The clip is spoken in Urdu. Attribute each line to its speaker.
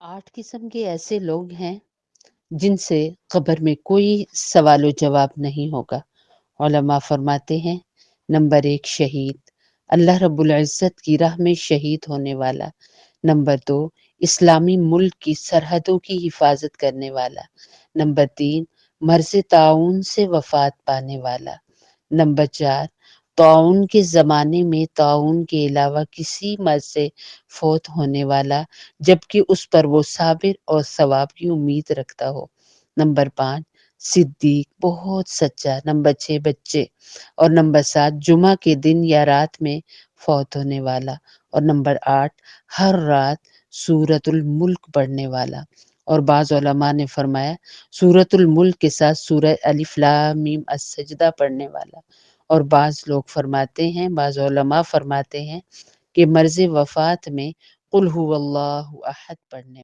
Speaker 1: 8 قسم کے ایسے لوگ ہیں جن سے قبر میں کوئی سوال و جواب نہیں ہوگا۔ علماء فرماتے ہیں، نمبر 1 شہید، اللہ رب العزت کی راہ میں شہید ہونے والا۔ نمبر 2 اسلامی ملک کی سرحدوں کی حفاظت کرنے والا۔ نمبر 3 مرض طاعون سے وفات پانے والا۔ نمبر 4 طاعون کے زمانے میں طاعون کے علاوہ کسی مرض سے فوت ہونے والا جبکہ اس پر وہ صابر اور ثواب کی امید رکھتا ہو۔ نمبر 5 صدیق، بہت سچا۔ نمبر 6 بچے، اور نمبر 7 جمعہ کے دن یا رات میں فوت ہونے والا، اور نمبر 8 ہر رات سورۃ الملک پڑھنے والا۔ اور بعض علماء نے فرمایا سورۃ الملک کے ساتھ سورہ الف لام میم السجدہ پڑھنے والا۔ اور بعض علماء فرماتے ہیں کہ مرض وفات میں قل هو اللہ احد پڑھنے